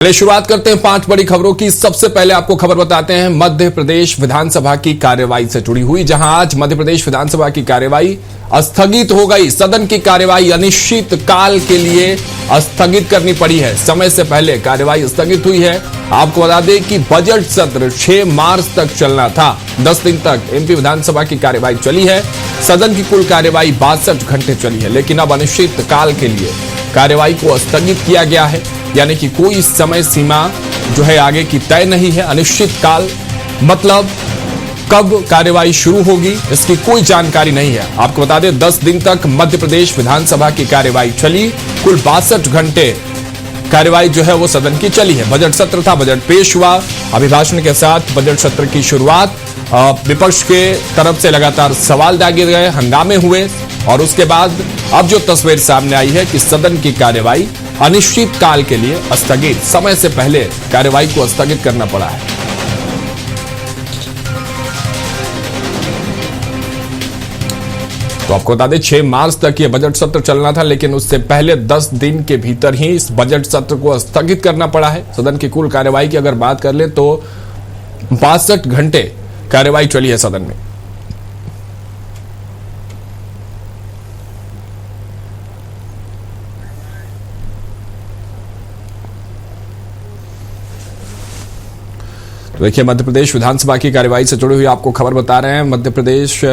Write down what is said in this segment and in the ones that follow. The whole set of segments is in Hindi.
पहले शुरुआत करते हैं 5 बड़ी खबरों की। सबसे पहले आपको खबर बताते हैं मध्य प्रदेश विधानसभा की कार्यवाही से जुड़ी हुई, जहां आज मध्य प्रदेश विधानसभा की कार्यवाही स्थगित हो गई। सदन की कार्यवाही अनिश्चित काल के लिए स्थगित करनी पड़ी है। समय से पहले कार्यवाही स्थगित हुई है। आपको बता दें कि बजट सत्र 6 मार्च तक चलना था। 10 दिन तक एमपी विधानसभा की कार्यवाही चली है। सदन की कुल कार्यवाही 62 घंटे चली है, लेकिन अब अनिश्चित काल के लिए कार्यवाही को स्थगित किया गया है। यानी कि कोई समय सीमा जो है आगे की तय नहीं है। अनिश्चित काल मतलब कब कार्यवाही शुरू होगी इसकी कोई जानकारी नहीं है। आपको बता दें 10 दिन तक मध्य प्रदेश विधानसभा की कार्यवाही चली। कुल 62 घंटे कार्यवाही जो है वो सदन की चली है। बजट सत्र था, बजट पेश हुआ। अभिभाषण के साथ बजट सत्र की शुरुआत। विपक्ष के तरफ से लगातार सवाल दागे गए, हंगामे हुए और उसके बाद अब जो तस्वीर सामने आई है कि सदन की कार्यवाही अनिश्चित काल के लिए स्थगित, समय से पहले कार्यवाही को स्थगित करना पड़ा है। तो आपको बता दें 6 मार्च तक यह बजट सत्र चलना था, लेकिन उससे पहले 10 दिन के भीतर ही इस बजट सत्र को स्थगित करना पड़ा है। सदन की कुल कार्यवाही की अगर बात कर ले तो 62 घंटे कार्यवाही चली है सदन में। देखिए मध्य प्रदेश विधानसभा की कार्यवाही से जुड़ी हुई आपको खबर बता रहे हैं। मध्य प्रदेश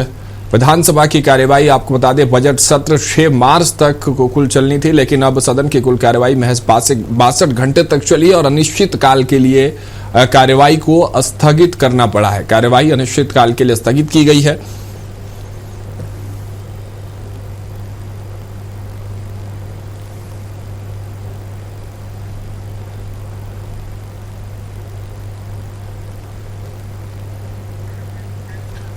विधानसभा की कार्यवाही आपको बता दें बजट सत्र 6 मार्च तक कुल चलनी थी, लेकिन अब सदन की कुल कार्यवाही महज 62 घंटे तक चली और अनिश्चित काल के लिए कार्यवाही को स्थगित करना पड़ा है। कार्यवाही अनिश्चित काल के लिए स्थगित की गई है।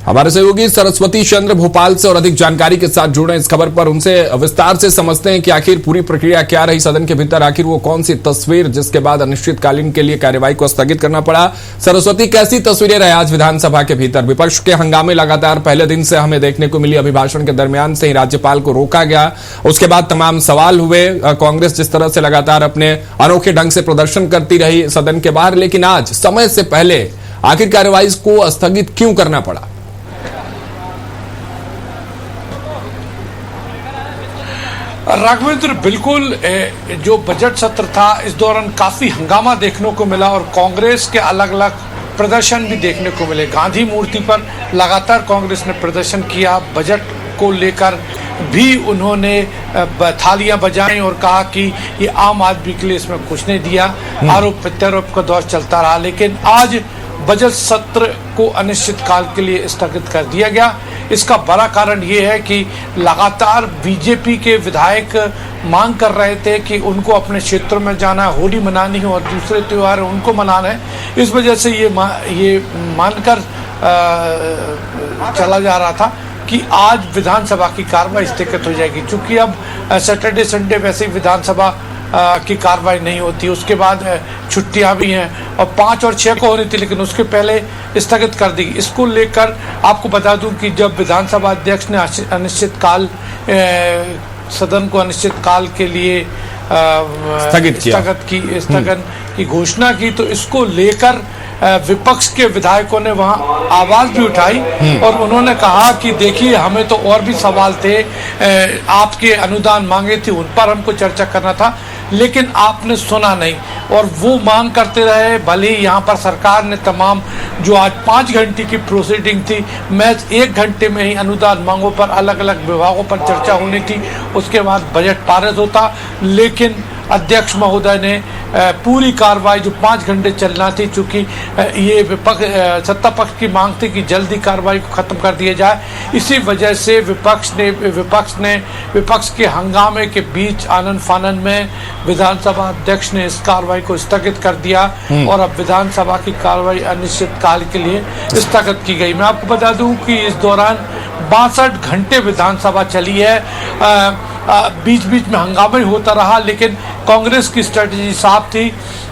हमारे सहयोगी सरस्वती चंद्र भोपाल से और अधिक जानकारी के साथ जुड़े इस खबर पर। उनसे विस्तार से समझते हैं कि आखिर पूरी प्रक्रिया क्या रही सदन के भीतर, आखिर वो कौन सी तस्वीर जिसके बाद अनिश्चितकालीन के लिए कार्यवाही को स्थगित करना पड़ा। सरस्वती, कैसी तस्वीरें रहे आज विधानसभा के भीतर? विपक्ष के हंगामे लगातार पहले दिन से हमें देखने को मिली। अभिभाषण के दरमियान से ही राज्यपाल को रोका गया, उसके बाद तमाम सवाल हुए। कांग्रेस जिस तरह से लगातार अपने अनोखे ढंग से प्रदर्शन करती रही सदन के बाहर, लेकिन आज समय से पहले आखिर कार्यवाही को स्थगित क्यों करना पड़ा? राघवेंद्र, बिल्कुल जो बजट सत्र था इस दौरान काफी हंगामा देखने को मिला और कांग्रेस के अलग अलग प्रदर्शन भी देखने को मिले। गांधी मूर्ति पर लगातार कांग्रेस ने प्रदर्शन किया। बजट को लेकर भी उन्होंने थालियां बजाई और कहा कि ये आम आदमी के लिए इसमें कुछ नहीं दिया। आरोप प्रत्यारोप का दौर चलता रहा, लेकिन आज बजट सत्र को अनिश्चित काल के लिए स्थगित कर दिया गया। इसका बड़ा कारण ये है कि लगातार बीजेपी के विधायक मांग कर रहे थे कि उनको अपने क्षेत्रों में जाना है, होली मनानी है और दूसरे त्योहार उनको मनाना है। इस वजह से ये मानकर चला जा रहा था कि आज विधानसभा की कार्रवाई स्थगित हो जाएगी। चूंकि अब सैटरडे संडे वैसे ही विधानसभा की कार्रवाई नहीं होती, उसके बाद छुट्टियां भी हैं और 5 और 6 को होनी थी, लेकिन उसके पहले स्थगित कर दी। इसको लेकर आपको बता दूं कि जब विधानसभा अध्यक्ष ने सदन को अनिश्चित काल के लिए स्थगन की घोषणा की, तो इसको लेकर विपक्ष के विधायकों ने वहां आवाज भी उठाई और उन्होंने कहा कि देखिए हमें तो और भी सवाल थे, आपके अनुदान मांगे थे उन पर हमको चर्चा करना था, लेकिन आपने सुना नहीं और वो मांग करते रहे। भले ही यहाँ पर सरकार ने तमाम जो आज 5 घंटे की प्रोसीडिंग थी, महज 1 घंटे में ही अनुदान मांगों पर अलग अलग विभागों पर चर्चा होनी थी, उसके बाद बजट पारित होता, लेकिन अध्यक्ष महोदय ने पूरी कार्रवाई जो 5 घंटे चलना थी, चूंकि ये सत्ता पक्ष की मांग थी कि जल्दी कार्रवाई को खत्म कर दिया जाए, इसी वजह से विपक्ष के हंगामे के बीच आनन फानन में विधानसभा अध्यक्ष ने इस कार्रवाई को स्थगित कर दिया और अब विधानसभा की कार्रवाई अनिश्चित काल के लिए स्थगित की गई। मैं आपको बता दूं कि इस दौरान 62 घंटे विधानसभा चली है। बीच बीच में हंगामा ही होता रहा, लेकिन कांग्रेस की स्ट्रेटेजी साफ थी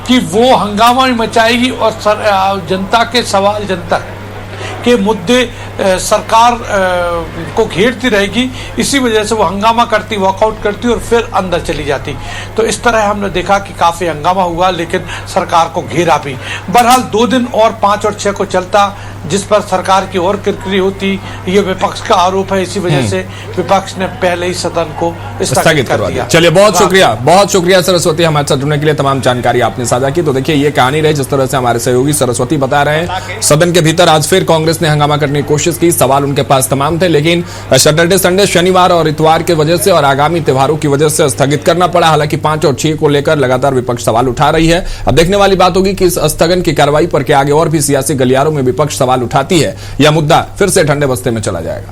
कि वो हंगामा ही मचाएगी और जनता के सवाल जनता के मुद्दे सरकार को घेरती रहेगी, इसी वजह से वो हंगामा करती, वॉकआउट करती और फिर अंदर चली जाती। तो इस तरह हमने देखा कि काफी हंगामा हुआ, लेकिन सरकार को घेरा भी। बहरहाल 2 दिन और 5 और 6 को चलता, जिस पर सरकार की और किरकिरी होती, ये विपक्ष का आरोप है। इसी वजह से विपक्ष ने पहले ही सदन को स्थगित कर दिया। चलिए, बहुत शुक्रिया सरस्वती, हमारे साथ जुड़ने के लिए। तमाम जानकारी आपने साझा की। तो देखिए, ये कहानी रही जिस तरह से हमारे सहयोगी सरस्वती बता रहे हैं। सदन के भीतर आज फिर कांग्रेस ने हंगामा करने की कोशिश की, सवाल उनके पास तमाम थे, लेकिन सैटरडे संडे, शनिवार और इतवार की वजह से और आगामी त्योहारों की वजह से स्थगित करना पड़ा। हालांकि 5 और 6 को लेकर लगातार विपक्ष सवाल उठा रही है। अब देखने वाली बात होगी कि इस स्थगन की कार्रवाई पर क्या आगे और भी सियासी गलियारों में विपक्ष सवाल उठाती है या मुद्दा फिर से ठंडे बस्ते में चला जाएगा।